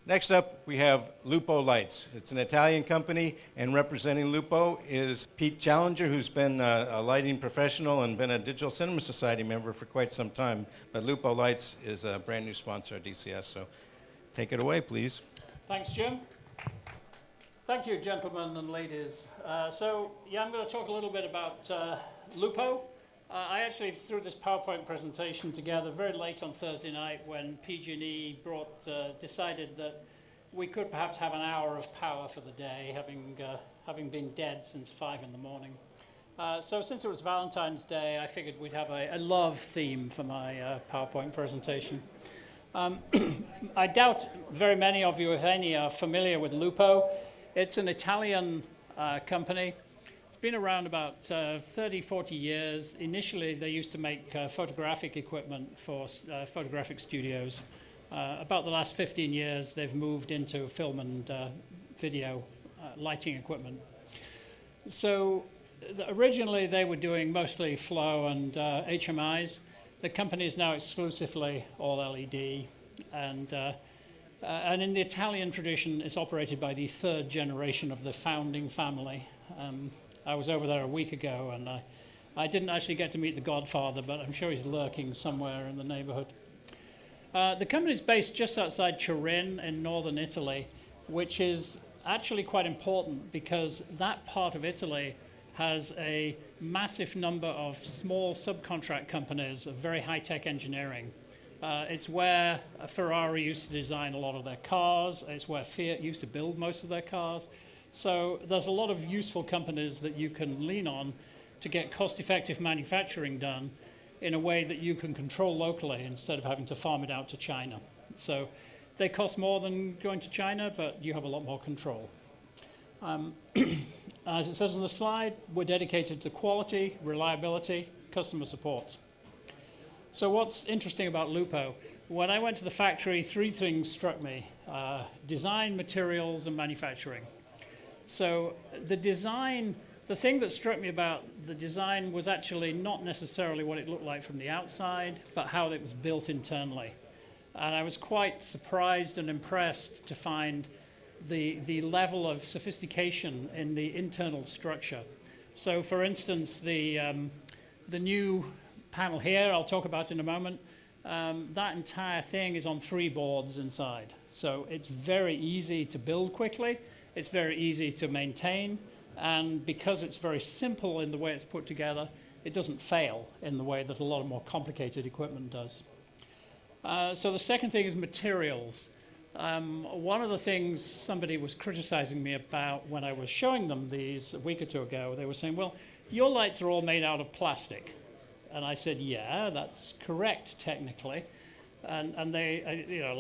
Next up, we have Lupo Lights. It's an Italian company, and representing Lupo is Pete Challinger, who's been a lighting professional and been a Digital Cinema Society member for quite some time. But Lupo Lights is a brand new sponsor of DCS, so take it away, please. Thanks, Jim. Thank you, gentlemen and ladies. I'm going to talk a little bit about Lupo. I actually threw this PowerPoint presentation together very late on Thursday night when PG&E decided that we could perhaps have an hour of power for the day, having been dead since 5 in the morning. So since it was Valentine's Day, I figured we'd have a love theme for my PowerPoint presentation. I doubt very many of you, if any, are familiar with Lupo. It's an Italian company. It's been around about 30, 40 years. Initially, they used to make photographic equipment for photographic studios. About the last 15 years, they've moved into film and video lighting equipment. So originally, they were doing mostly flow and HMIs. The company is now exclusively all LED. And in the Italian tradition, it's operated by the third generation of the founding family. I was over there a week ago, and I didn't actually get to meet the godfather, but I'm sure he's lurking somewhere in the neighborhood. The company is based just outside Turin in northern Italy, which is actually quite important because that part of Italy has a massive number of small subcontract companies of very high-tech engineering. It's where Ferrari used to design a lot of their cars. It's where Fiat used to build most of their cars. So there's a lot of useful companies that you can lean on to get cost-effective manufacturing done in a way that you can control locally instead of having to farm it out to China. So they cost more than going to China, but you have a lot more control. As it says on the slide, we're dedicated to quality, reliability, customer support. So what's interesting about Lupo? When I went to the factory, 3 things struck me: design, materials, and manufacturing. So the thing that struck me about the design was actually not necessarily what it looked like from the outside, but how it was built internally. And I was quite surprised and impressed to find the level of sophistication in the internal structure. So for instance, the new panel here, I'll talk about in a moment, that entire thing is on 3 boards inside. So it's very easy to build quickly. It's very easy to maintain, and because it's very simple in the way it's put together, it doesn't fail in the way that a lot of more complicated equipment does. So the second thing is materials. One of the things somebody was criticizing me about when I was showing them these a week or 2 ago, they were saying, well, your lights are all made out of plastic. And I said, yeah, that's correct technically. And they,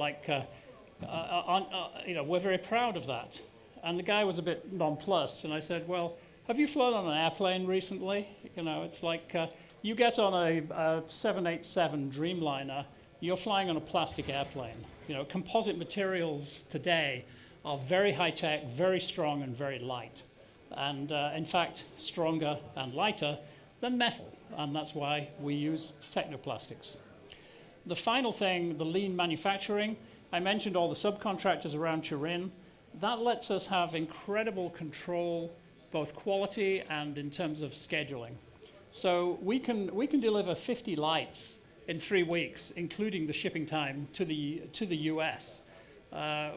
we're very proud of that. And the guy was a bit nonplussed, and I said, well, have you flown on an airplane recently? You know, it's like you get on a 787 Dreamliner, you're flying on a plastic airplane. You know, composite materials today are very high-tech, very strong, and very light. And in fact, stronger and lighter than metal, and that's why we use technoplastics. The final thing, the lean manufacturing, I mentioned all the subcontractors around Turin. That lets us have incredible control, both quality and in terms of scheduling. So we can deliver 50 lights in 3 weeks, including the shipping time to the US,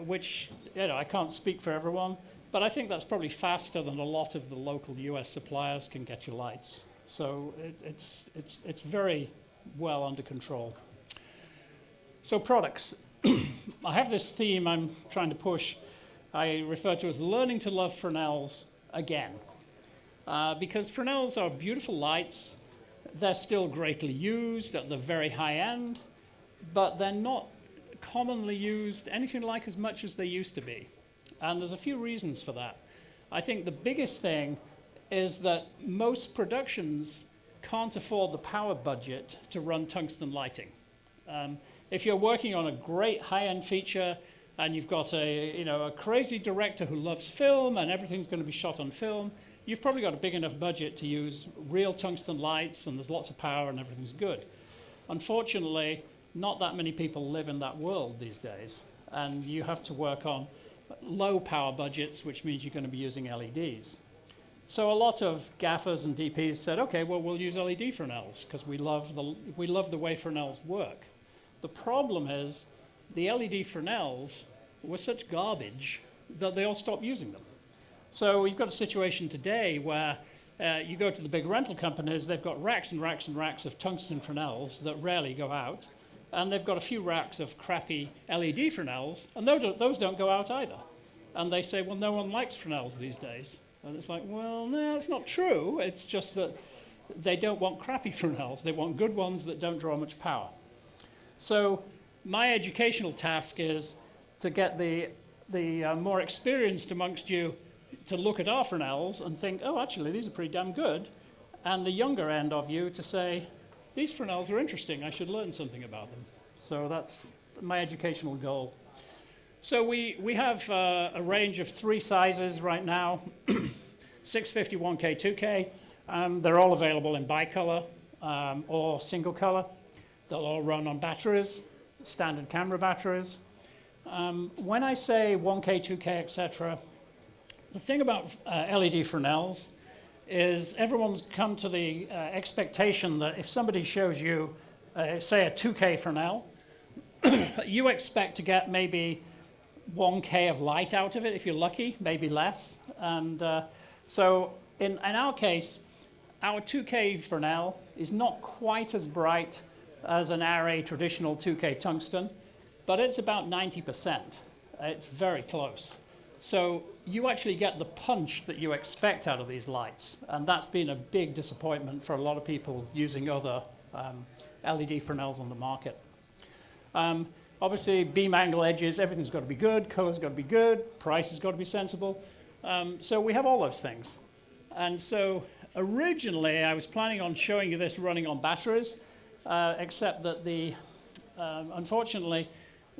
which I can't speak for everyone, but I think that's probably faster than a lot of the local US suppliers can get you lights. So it's very well under control. So products. I have this theme I'm trying to push. I refer to as learning to love Fromelles again. Because Fromelles are beautiful lights. They're still greatly used at the very high end, but they're not commonly used anything like as much as they used to be. And there's a few reasons for that. I think the biggest thing is that most productions can't afford the power budget to run tungsten lighting. If you're working on a great high-end feature and you've got a crazy director who loves film and everything's going to be shot on film, you've probably got a big enough budget to use real tungsten lights and there's lots of power and everything's good. Unfortunately, not that many people live in that world these days. and you have to work on low power budgets, which means you're going to be using LEDs. So a lot of gaffers and DPs said, okay, well, we'll use LED Fresnels because we love the way Fresnels work. The problem is the LED Fresnels were such garbage that they all stopped using them. So we've got a situation today where you go to the big rental companies, they've got racks and racks and racks of tungsten Fresnels that rarely go out, and they've got a few racks of crappy LED Fresnels, and those don't go out either. And they say, well, no one likes Fresnels these days. And it's like, well, no, that's not true. It's just that they don't want crappy Fresnels. They want good ones that don't draw much power. So my educational task is to get the more experienced amongst you to look at our Fresnels and think, oh, actually, these are pretty damn good. And the younger end of you to say, these Fresnels are interesting. I should learn something about them. So that's my educational goal. So we have a range of 3 sizes right now, 650, 1K, 2K. They're all available in bicolor or single color. They'll all run on batteries, standard camera batteries. When I say 1K, 2K, etc., the thing about LED Fresnels is everyone's come to the expectation that if somebody shows you, say, a 2K Fresnel, you expect to get maybe 1K of light out of it, if you're lucky, maybe less. And so in our case, our 2K Fresnel is not quite as bright as an array traditional 2K tungsten, but it's about 90%. It's very close. So you actually get the punch that you expect out of these lights, and that's been a big disappointment for a lot of people using other LED Fresnels on the market. Obviously, beam angle edges, everything's got to be good, color's got to be good, price has got to be sensible. So we have all those things. And so originally, I was planning on showing you this running on batteries, except that unfortunately,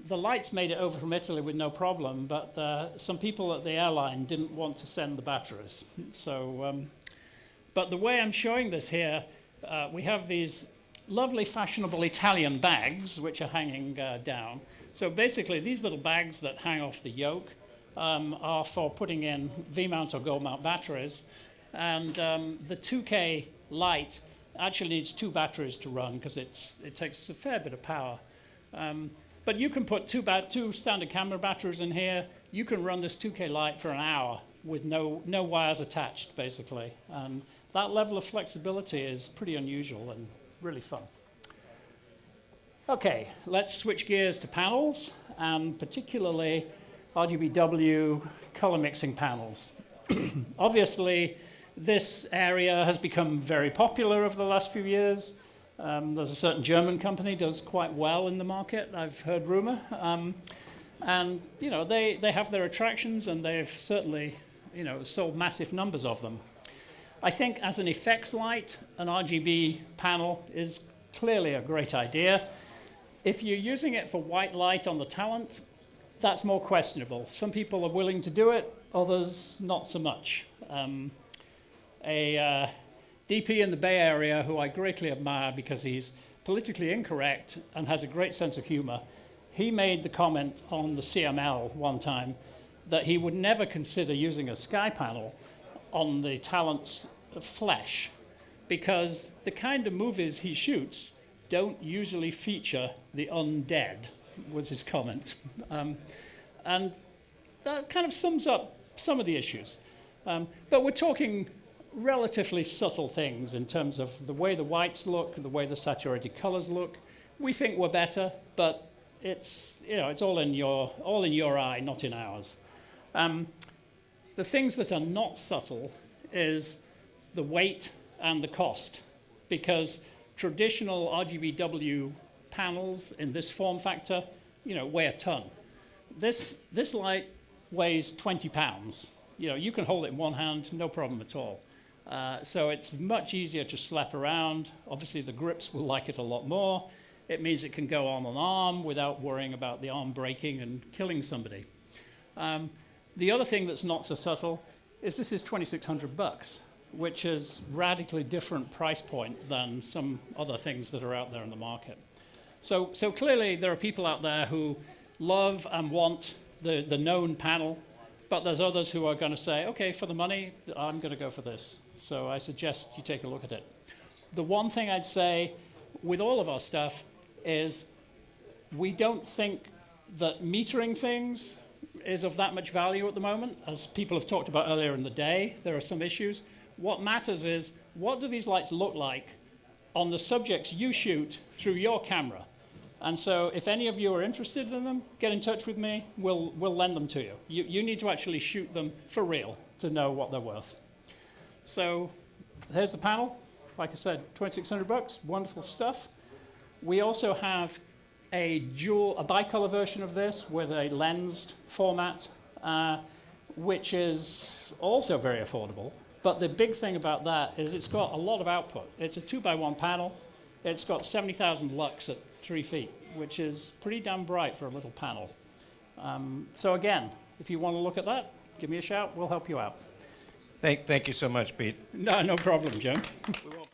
the lights made it over from Italy with no problem, but some people at the airline didn't want to send the batteries. So, but the way I'm showing this here, we have these lovely fashionable Italian bags which are hanging down. So basically these little bags that hang off the yoke are for putting in V-mount or gold mount batteries, and the 2K light actually needs 2 batteries to run because it takes a fair bit of power. But you can put 2 standard camera batteries in here. You can run this 2K light for an hour with no wires attached, basically. And that level of flexibility is pretty unusual and really fun. Okay, let's switch gears to panels, and particularly RGBW color mixing panels. Obviously, this area has become very popular over the last few years. There's a certain German company does quite well in the market, I've heard rumor. And you know, they have their attractions, and they've certainly sold massive numbers of them. I think as an effects light, an RGB panel is clearly a great idea. If you're using it for white light on the talent, that's more questionable. Some people are willing to do it, others not so much. A DP in the Bay Area who I greatly admire because he's politically incorrect and has a great sense of humor, he made the comment on the CML one time that he would never consider using a sky panel on the talent's flesh because the kind of movies he shoots don't usually feature the undead, was his comment. And that kind of sums up some of the issues. But we're talking relatively subtle things in terms of the way the whites look, the way the saturated colors look. We think we're better, but it's all in your eye, not in ours. The things that are not subtle is the weight and the cost, because traditional RGBW panels in this form factor, weigh a ton. This light weighs 20 pounds. You can hold it in one hand, no problem at all. So it's much easier to slap around. Obviously, the grips will like it a lot more. It means it can go on an arm without worrying about the arm breaking and killing somebody. The other thing that's not so subtle is this is $2,600, which is radically different price point than some other things that are out there in the market. So clearly, there are people out there who love and want the known panel, but there's others who are going to say, okay, for the money, I'm going to go for this. So I suggest you take a look at it. The one thing I'd say with all of our stuff is we don't think that metering things is of that much value at the moment. As people have talked about earlier in the day, there are some issues. What matters is, what do these lights look like on the subjects you shoot through your camera? And so if any of you are interested in them, get in touch with me. We'll lend them to you. You need to actually shoot them for real to know what they're worth. So here's the panel. Like I said, $2,600, wonderful stuff. We also have a bicolor version of this with a lensed format, which is also very affordable. But the big thing about that is it's got a lot of output. It's a 2x1 panel. It's got 70,000 lux at 3 feet, which is pretty damn bright for a little panel. So again, if you want to look at that, give me a shout. We'll help you out. Thank you so much, Pete. No problem, Jim. We won't